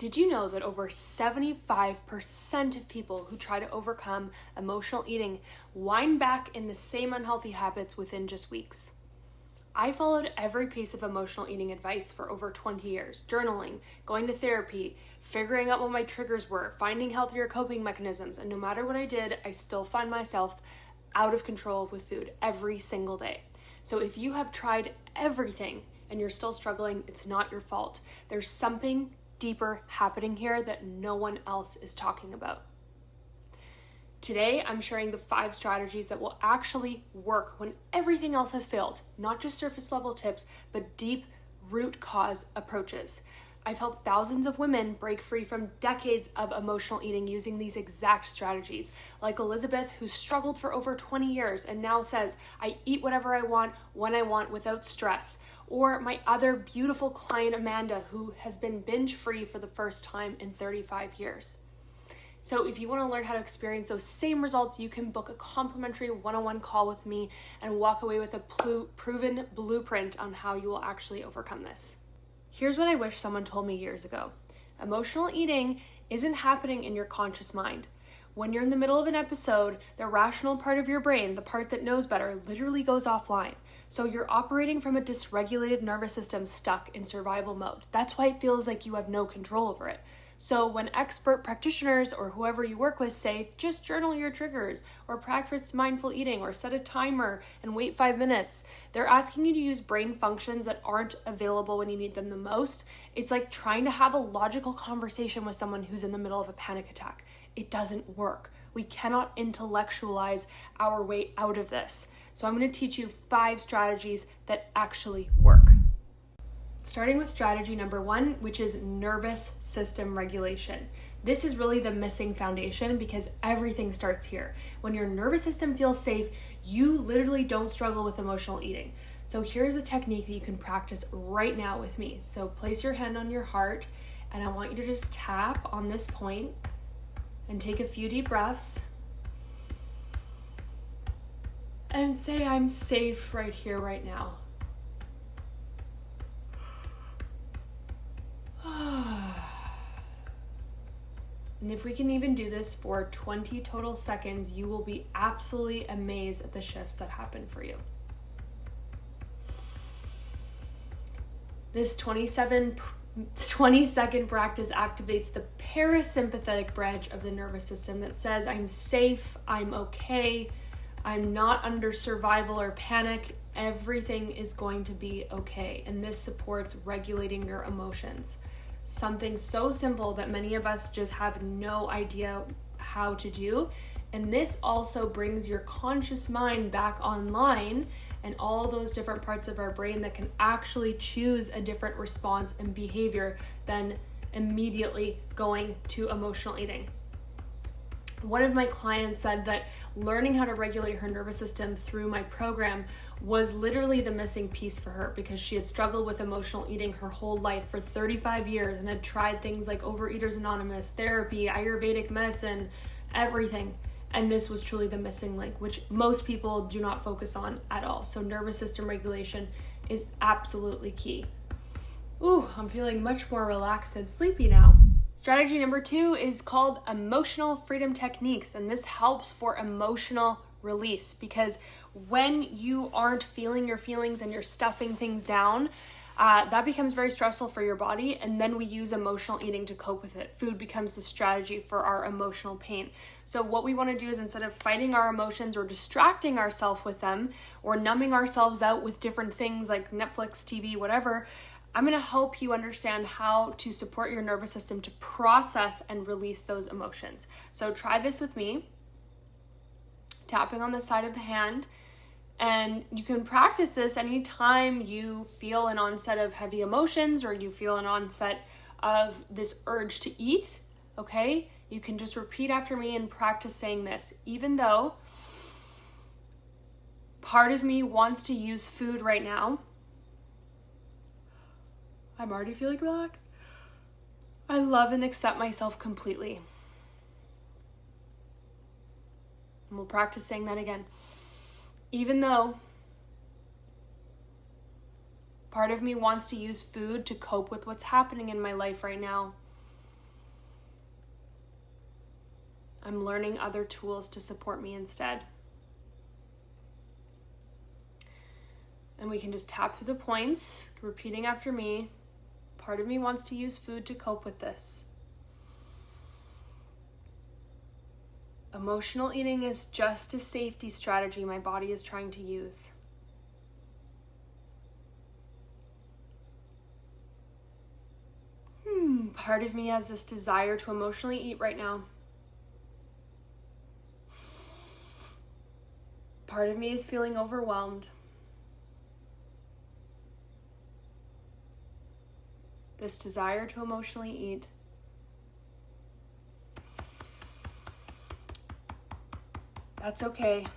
Did you know that over 75% of people who try to overcome emotional eating wind back in the same unhealthy habits within just weeks? I followed every piece of emotional eating advice for over 20 years, journaling, going to therapy, figuring out what my triggers were, finding healthier coping mechanisms, and no matter what I did, I still find myself out of control with food every single day. So if you have tried everything and you're still struggling, it's not your fault. There's something deeper happening here that no one else is talking about. Today, I'm sharing the 5 strategies that will actually work when everything else has failed, not just surface level tips, but deep root cause approaches. I've helped thousands of women break free from decades of emotional eating using these exact strategies, like Elizabeth, who struggled for over 20 years and now says, I eat whatever I want, when I want, without stress. Or my other beautiful client, Amanda, who has been binge free for the first time in 35 years. So if you want to learn how to experience those same results, you can book a complimentary one-on-one call with me and walk away with a proven blueprint on how you will actually overcome this. Here's what I wish someone told me years ago. Emotional eating isn't happening in your conscious mind. When you're in the middle of an episode, the rational part of your brain, the part that knows better, literally goes offline. So you're operating from a dysregulated nervous system stuck in survival mode. That's why it feels like you have no control over it. So when expert practitioners or whoever you work with say, just journal your triggers or practice mindful eating or set a timer and wait 5 minutes, they're asking you to use brain functions that aren't available when you need them the most. It's like trying to have a logical conversation with someone who's in the middle of a panic attack. It doesn't work. We cannot intellectualize our way out of this. So I'm going to teach you 5 strategies that actually work. Starting with strategy number 1, which is nervous system regulation. This is really the missing foundation because everything starts here. When your nervous system feels safe, you literally don't struggle with emotional eating. So here's a technique that you can practice right now with me. So place your hand on your heart and I want you to just tap on this point and take a few deep breaths and say, I'm safe right here, right now. And if we can even do this for 20 total seconds, you will be absolutely amazed at the shifts that happen for you. This 20-second practice activates the parasympathetic branch of the nervous system that says, I'm safe, I'm okay, I'm not under survival or panic, everything is going to be okay. And this supports regulating your emotions. Something so simple that many of us just have no idea how to do. And this also brings your conscious mind back online and all those different parts of our brain that can actually choose a different response and behavior than immediately going to emotional eating. One of my clients said that learning how to regulate her nervous system through my program was literally the missing piece for her because she had struggled with emotional eating her whole life for 35 years and had tried things like Overeaters Anonymous, therapy, Ayurvedic medicine, everything. And this was truly the missing link, which most people do not focus on at all. So nervous system regulation is absolutely key. Ooh, I'm feeling much more relaxed and sleepy now. Strategy number 2 is called emotional freedom techniques, and this helps for emotional release because when you aren't feeling your feelings and you're stuffing things down, that becomes very stressful for your body, and then we use emotional eating to cope with it. Food becomes the strategy for our emotional pain. So what we want to do is instead of fighting our emotions or distracting ourselves with them or numbing ourselves out with different things like Netflix, TV, whatever, I'm going to help you understand how to support your nervous system to process and release those emotions. So try this with me, tapping on the side of the hand, and you can practice this anytime you feel an onset of heavy emotions or you feel an onset of this urge to eat, okay? You can just repeat after me and practice saying this. Even though part of me wants to use food right now, I'm already feeling relaxed. I love and accept myself completely. And we'll practice saying that again. Even though part of me wants to use food to cope with what's happening in my life right now, I'm learning other tools to support me instead. And we can just tap through the points, repeating after me. Part of me wants to use food to cope with this. Emotional eating is just a safety strategy my body is trying to use. Part of me has this desire to emotionally eat right now. Part of me is feeling overwhelmed. This desire to emotionally eat. That's okay.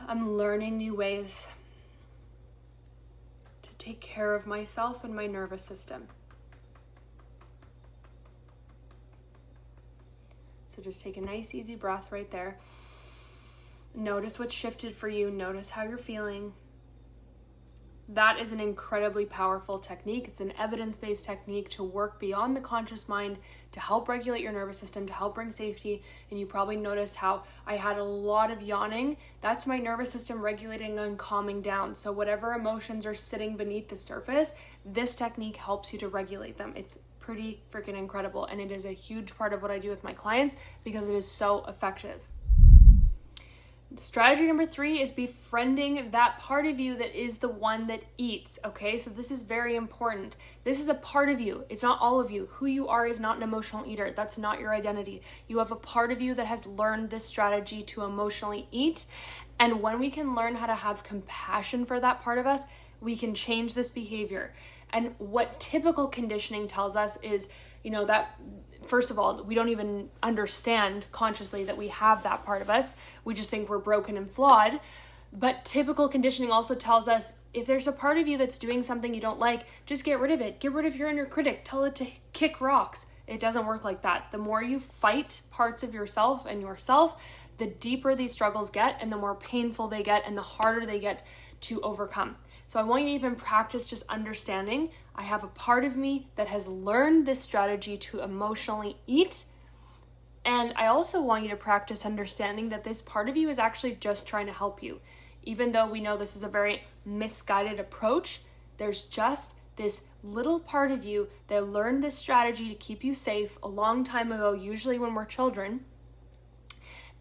I'm learning new ways to take care of myself and my nervous system. So just take a nice, easy breath right there. Notice what's shifted for you. Notice how you're feeling. That is an incredibly powerful technique. It's an evidence-based technique to work beyond the conscious mind to help regulate your nervous system, to help bring safety. And you probably noticed how I had a lot of yawning. That's my nervous system regulating and calming down. So whatever emotions are sitting beneath the surface, this technique helps you to regulate them. It's pretty freaking incredible. And it is a huge part of what I do with my clients because it is so effective. Strategy number 3 is befriending that part of you that is the one that eats, okay? So this is very important. This is a part of you. It's not all of you. Who you are is not an emotional eater. That's not your identity. You have a part of you that has learned this strategy to emotionally eat. And when we can learn how to have compassion for that part of us, we can change this behavior. And what typical conditioning tells us is, that first of all, we don't even understand consciously that we have that part of us. We just think we're broken and flawed. But typical conditioning also tells us if there's a part of you that's doing something you don't like, just get rid of it. Get rid of your inner critic. Tell it to kick rocks. It doesn't work like that. The more you fight parts of yourself and yourself, the deeper these struggles get and the more painful they get and the harder they get to overcome. So I want you to even practice just understanding I have a part of me that has learned this strategy to emotionally eat. And I also want you to practice understanding that this part of you is actually just trying to help you. Even though we know this is a very misguided approach, there's just this little part of you that learned this strategy to keep you safe a long time ago, usually when we're children.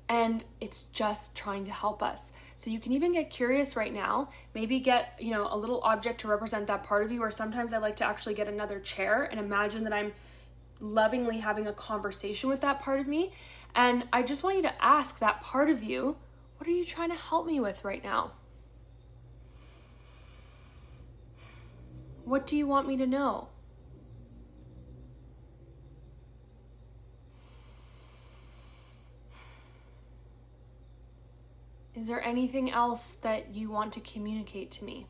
And it's just trying to help us. So you can even get curious right now, maybe get, a little object to represent that part of you, or sometimes I like to actually get another chair and imagine that I'm lovingly having a conversation with that part of me. And I just want you to ask that part of you, what are you trying to help me with right now? What do you want me to know? Is there anything else that you want to communicate to me?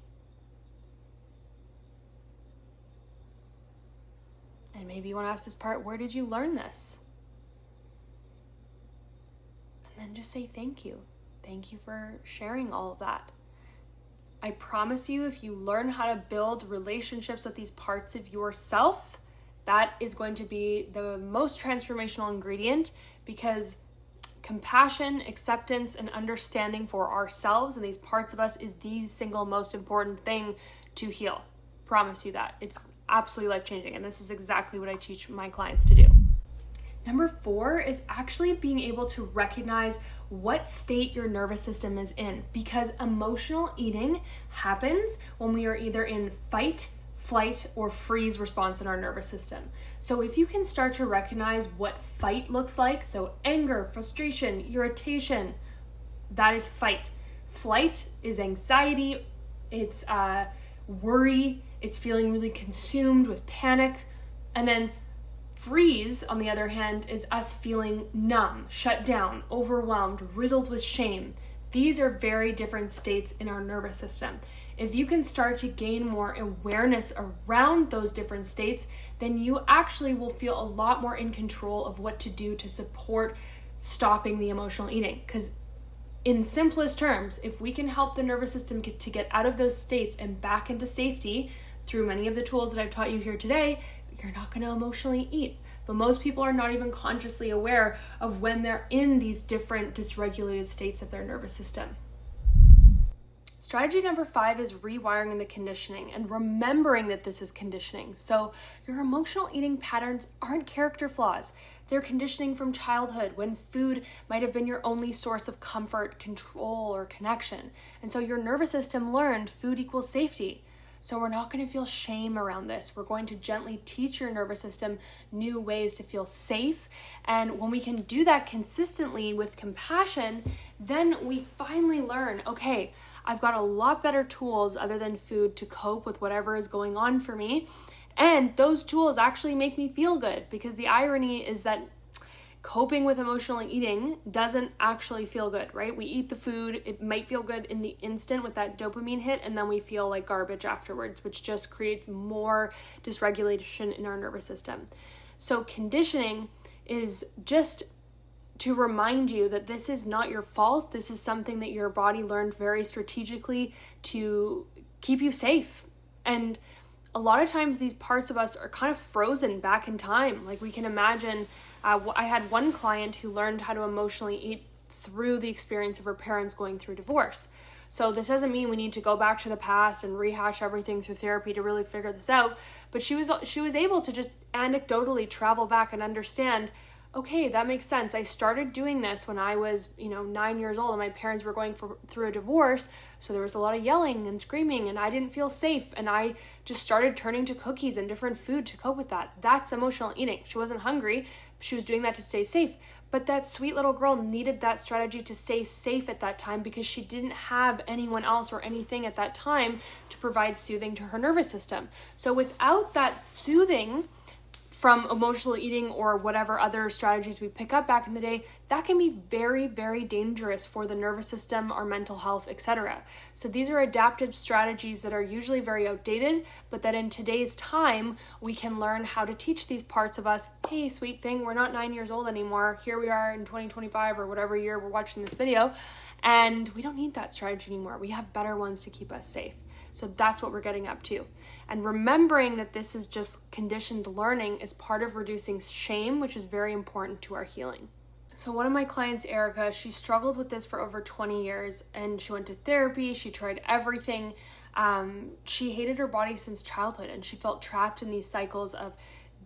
And maybe you want to ask this part, where did you learn this? And then just say thank you. Thank you for sharing all of that. I promise you, if you learn how to build relationships with these parts of yourself, that is going to be the most transformational ingredient, because compassion, acceptance, and understanding for ourselves and these parts of us is the single most important thing to heal. Promise you that. It's absolutely life-changing, and this is exactly what I teach my clients to do. Number 4 is actually being able to recognize what state your nervous system is in, because emotional eating happens when we are either in fight, flight, or freeze response in our nervous system. So if you can start to recognize what fight looks like, so anger, frustration, irritation, that is fight. Flight is anxiety, it's worry, it's feeling really consumed with panic. And then freeze, on the other hand, is us feeling numb, shut down, overwhelmed, riddled with shame. These are very different states in our nervous system. If you can start to gain more awareness around those different states, then you actually will feel a lot more in control of what to do to support stopping the emotional eating. Because in simplest terms, if we can help the nervous system to get out of those states and back into safety through many of the tools that I've taught you here today, you're not going to emotionally eat. But most people are not even consciously aware of when they're in these different dysregulated states of their nervous system. Strategy number 5 is rewiring the conditioning and remembering that this is conditioning. So your emotional eating patterns aren't character flaws. They're conditioning from childhood when food might have been your only source of comfort, control, or connection. And so your nervous system learned food equals safety. So we're not going to feel shame around this. We're going to gently teach your nervous system new ways to feel safe. And when we can do that consistently with compassion, then we finally learn, okay, I've got a lot better tools other than food to cope with whatever is going on for me. And those tools actually make me feel good, because the irony is that coping with emotional eating doesn't actually feel good, right? We eat the food, it might feel good in the instant with that dopamine hit, and then we feel like garbage afterwards, which just creates more dysregulation in our nervous system. So conditioning is just to remind you that this is not your fault. This is something that your body learned very strategically to keep you safe. And a lot of times these parts of us are kind of frozen back in time. Like we can imagine, I had one client who learned how to emotionally eat through the experience of her parents going through divorce. So this doesn't mean we need to go back to the past and rehash everything through therapy to really figure this out. But she was able to just anecdotally travel back and understand, okay, that makes sense. I started doing this when I was, 9 years old, and my parents were going through a divorce. So there was a lot of yelling and screaming, and I didn't feel safe. And I just started turning to cookies and different food to cope with that. That's emotional eating. She wasn't hungry. She was doing that to stay safe. But that sweet little girl needed that strategy to stay safe at that time, because she didn't have anyone else or anything at that time to provide soothing to her nervous system. So without that soothing from emotional eating or whatever other strategies we pick up back in the day, that can be very, very dangerous for the nervous system, our mental health, etc. So these are adaptive strategies that are usually very outdated, but that in today's time, we can learn how to teach these parts of us, hey, sweet thing, we're not 9 years old anymore. Here we are in 2025 or whatever year we're watching this video, and we don't need that strategy anymore. We have better ones to keep us safe. So that's what we're getting up to. And remembering that this is just conditioned learning is part of reducing shame, which is very important to our healing. So one of my clients, Erica, she struggled with this for over 20 years, and she went to therapy. She tried everything. She hated her body since childhood, and she felt trapped in these cycles of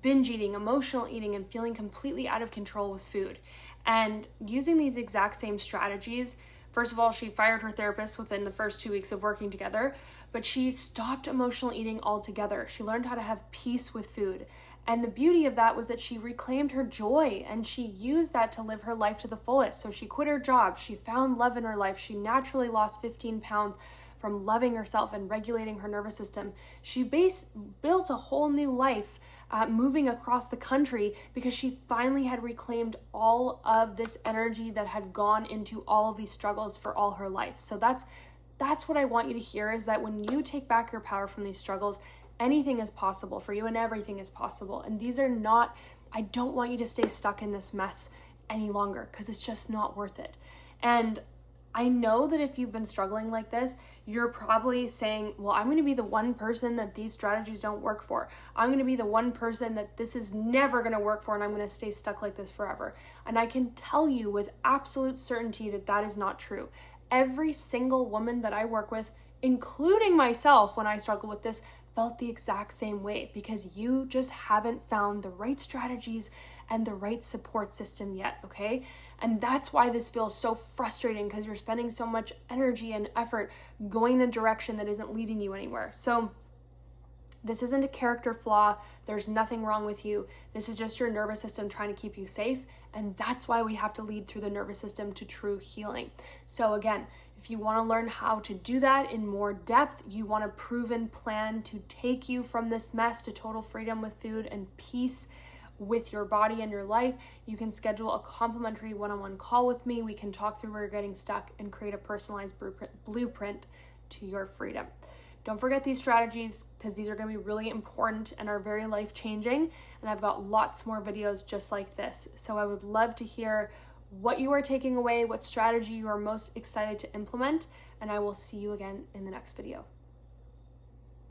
binge eating, emotional eating, and feeling completely out of control with food. And using these exact same strategies, first of all, she fired her therapist within the first 2 weeks of working together, but she stopped emotional eating altogether. She learned how to have peace with food. And the beauty of that was that she reclaimed her joy, and she used that to live her life to the fullest. So she quit her job. She found love in her life. She naturally lost 15 pounds from loving herself and regulating her nervous system. She built a whole new life moving across the country because she finally had reclaimed all of this energy that had gone into all of these struggles for all her life. So that's what I want you to hear, is that when you take back your power from these struggles, anything is possible for you and everything is possible. And these are not, I don't want you to stay stuck in this mess any longer, because it's just not worth it. And I know that if you've been struggling like this, you're probably saying, well, I'm going to be the one person that these strategies don't work for. I'm going to be the one person that this is never going to work for, and I'm going to stay stuck like this forever. And I can tell you with absolute certainty that that is not true. Every single woman that I work with, including myself when I struggle with this, felt the exact same way, because you just haven't found the right strategies and the right support system yet, okay? And that's why this feels so frustrating, because you're spending so much energy and effort going in a direction that isn't leading you anywhere. So this isn't a character flaw. There's nothing wrong with you. This is just your nervous system trying to keep you safe. And that's why we have to lead through the nervous system to true healing. So again, if you want to learn how to do that in more depth, you want a proven plan to take you from this mess to total freedom with food and peace with your body and your life, you can schedule a complimentary one-on-one call with me. We can talk through where you're getting stuck and create a personalized blueprint to your freedom. Don't forget these strategies, because these are going to be really important and are very life-changing. And I've got lots more videos just like this. So I would love to hear what you are taking away, what strategy you are most excited to implement, and I will see you again in the next video.